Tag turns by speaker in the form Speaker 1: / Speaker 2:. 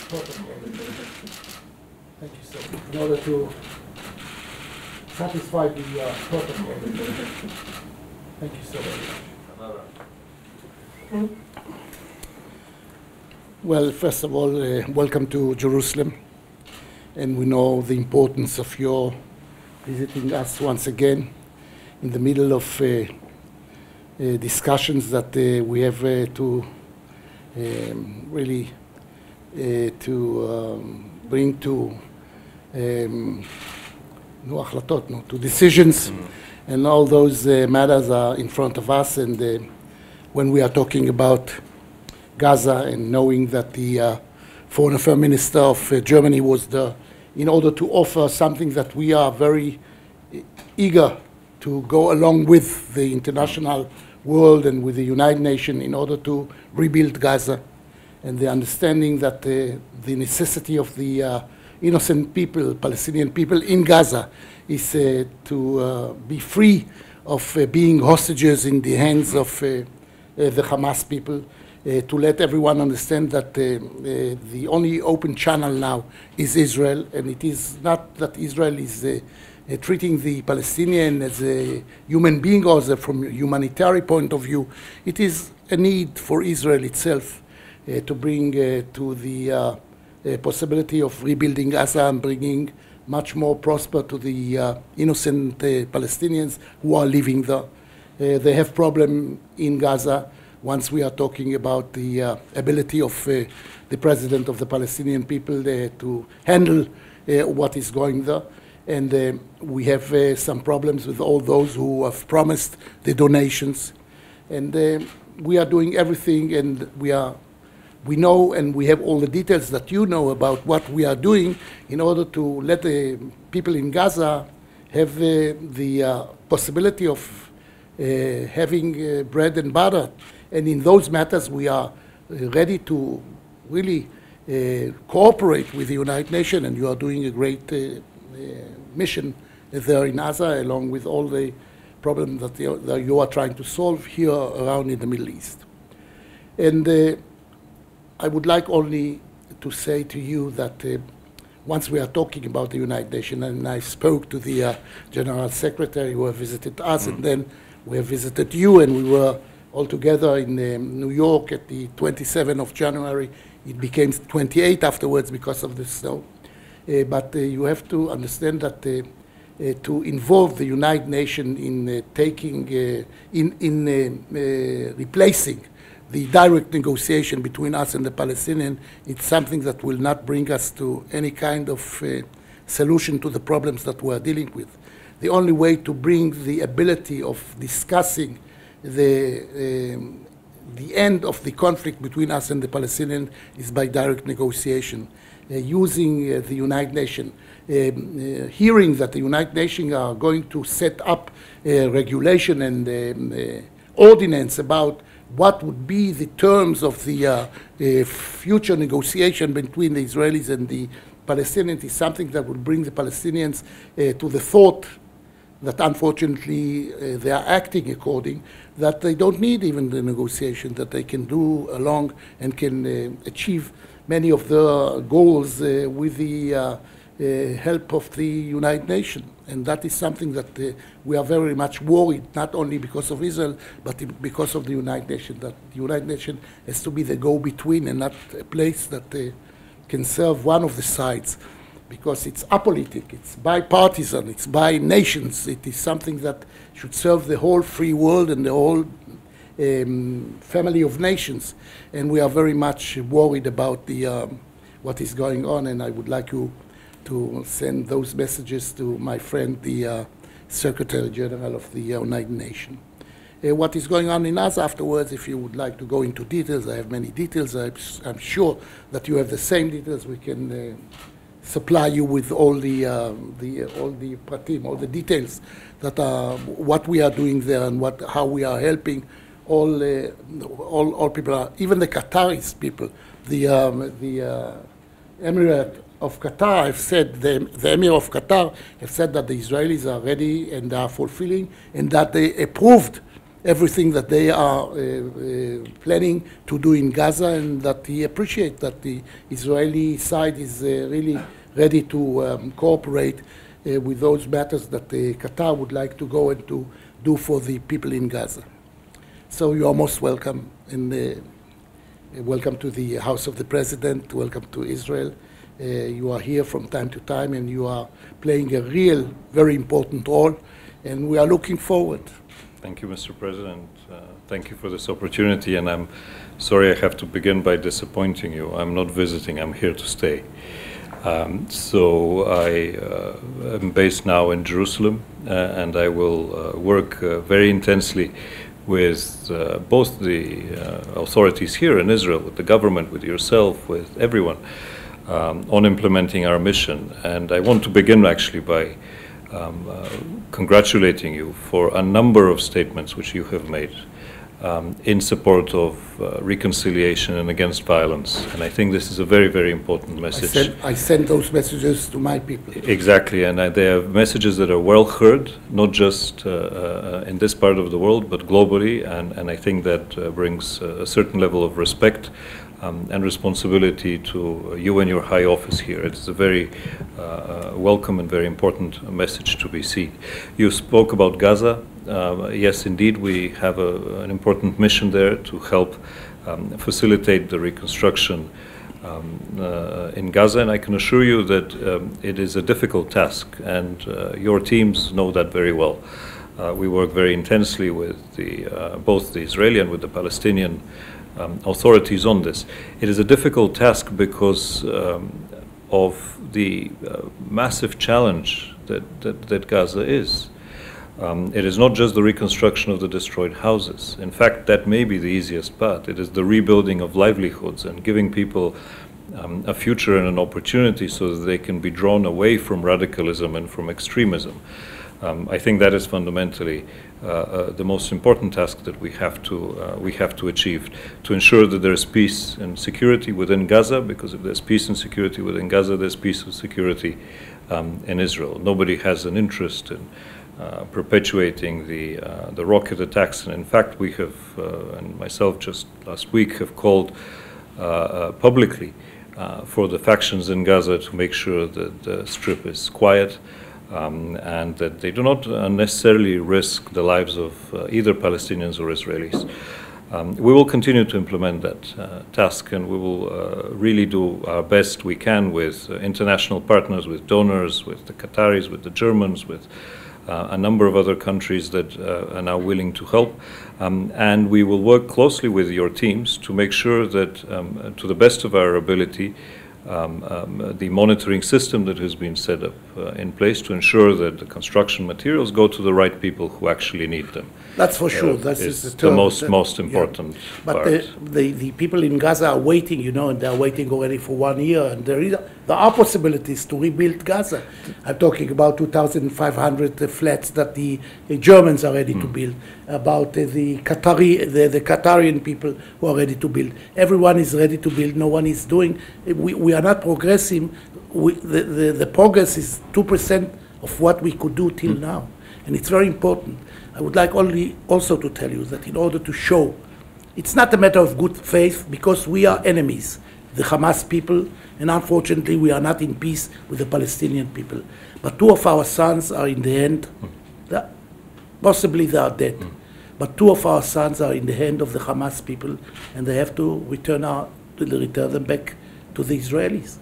Speaker 1: protocol. Thank you, sir. In order to satisfy the protocol. Thank you so much. Well, first of all, welcome to Jerusalem. And we know the importance of your visiting us once again in the middle of discussions that we have to really bring to to decisions, and all those matters are in front of us. And when we are talking about Gaza, and knowing that the Foreign Affairs Minister of Germany was there in order to offer something that we are very eager to go along with the international world and with the United Nations in order to rebuild Gaza, and the understanding that the necessity of the innocent people, Palestinian people in Gaza, is to be free of being hostages in the hands of the Hamas people, to let everyone understand that the only open channel now is Israel, and it is not that Israel is treating the Palestinian as a human being or from a humanitarian point of view. It is a need for Israel itself to bring to the possibility of rebuilding Gaza and bringing much more prosper to the innocent Palestinians who are living there. They have problem in Gaza. Once we are talking about the ability of the president of the Palestinian people to handle what is going there. And we have some problems with all those who have promised the donations. And we are doing everything, and we know, and we have all the details that you know about what we are doing in order to let the people in Gaza have the possibility of having bread and butter. And in those matters, we are ready to really cooperate with the United Nations, and you are doing a great mission there in Gaza, along with all the problems that you are trying to solve here around in the Middle East. And I would like only to say to you that once we are talking about the United Nations, and I spoke to the General Secretary who have visited us, and then we have visited you, and we were all together in New York at the 27th of January. It became 28 afterwards because of the snow. But you have to understand that to involve the United Nations in replacing the direct negotiation between us and the Palestinians, it's something that will not bring us to any kind of solution to the problems that we are dealing with. The only way to bring the ability of discussing the end of the conflict between us and the Palestinians is by direct negotiation, using the United Nations, hearing that the United Nations are going to set up regulation and ordinance about what would be the terms of the future negotiation between the Israelis and the Palestinians is something that would bring the Palestinians to the thought that unfortunately they are acting according, that they don't need even the negotiation, that they can do along and can achieve many of their goals with the help of the United Nations. And that is something that we are very much worried, not only because of Israel, but because of the United Nations, that the United Nations has to be the go-between and not a place that can serve one of the sides, because it's apolitic, it's bipartisan, it's by nations. It is something that should serve the whole free world and the whole family of nations. And we are very much worried about the what is going on, and I would like you to send those messages to my friend, the Secretary General of the United Nations. What is going on in Gaza afterwards, if you would like to go into details, I have many details. I'm sure that you have the same details. We can supply you with all the pratim, all the details that are what we are doing there and how we are helping all people, even the Qataris people, the Emirate of Qatar have said, the Emir of Qatar have said that the Israelis are ready and are fulfilling, and that they approved everything that they are planning to do in Gaza, and that he appreciates that the Israeli side is really ready to cooperate with those matters that Qatar would like to go and to do for the people in Gaza. So you are most welcome, and welcome to the House of the President, welcome to Israel. You are here from time to time, and you are playing a real, very important role, and we are looking forward.
Speaker 2: Thank you, Mr. President. Thank you for this opportunity, and I'm sorry I have to begin by disappointing you. I'm not visiting, I'm here to stay. So I am based now in Jerusalem, and I will work very intensely with both the authorities here in Israel, with the government, with yourself, with everyone, on implementing our mission. And I want to begin actually by congratulating you for a number of statements which you have made in support of reconciliation and against violence. And I think this is a very, very important message.
Speaker 1: I sent those messages to my people.
Speaker 2: Exactly, and they are messages that are well heard, not just in this part of the world, but globally, and I think that brings a certain level of respect and responsibility to you and your high office here. It's a very welcome and very important message to be seen. You spoke about Gaza. Yes, indeed, we have an important mission there to help facilitate the reconstruction in Gaza, and I can assure you that it is a difficult task, and your teams know that very well. We work very intensely with both the Israeli and with the Palestinian authorities on this. It is a difficult task because of the massive challenge that Gaza is. It is not just the reconstruction of the destroyed houses. In fact, that may be the easiest part. It is the rebuilding of livelihoods and giving people a future and an opportunity so that they can be drawn away from radicalism and from extremism. I think that is fundamentally the most important task that we have to achieve, to ensure that there is peace and security within Gaza, because if there's peace and security within Gaza, there's peace and security in Israel. Nobody has an interest in perpetuating the rocket attacks, and in fact we have, and myself just last week, have called publicly for the factions in Gaza to make sure that the Strip is quiet, and that they do not necessarily risk the lives of either Palestinians or Israelis. We will continue to implement that task, and we will really do our best we can with international partners, with donors, with the Qataris, with the Germans, with a number of other countries that are now willing to help. And we will work closely with your teams to make sure that, to the best of our ability, the monitoring system that has been set up in place to ensure that the construction materials go to the right people wwho actually need them.
Speaker 1: That's for sure. That
Speaker 2: is the most important
Speaker 1: part.
Speaker 2: But
Speaker 1: the people in Gaza are waiting, you know, and they're waiting already for 1 year, and there are possibilities to rebuild Gaza. I'm talking about 2,500 flats that the Germans are ready to build, about the Qatarian people who are ready to build. Everyone is ready to build. No one is doing. We are not progressing. The progress is 2% of what we could do till now, and it's very important. I would like also to tell you that in order to show, it's not a matter of good faith, because we are enemies, the Hamas people, and unfortunately we are not in peace with the Palestinian people. But two of our sons are in the hand, possibly they are dead, but two of our sons are in the hand of the Hamas people, and they have to return them back to the Israelis.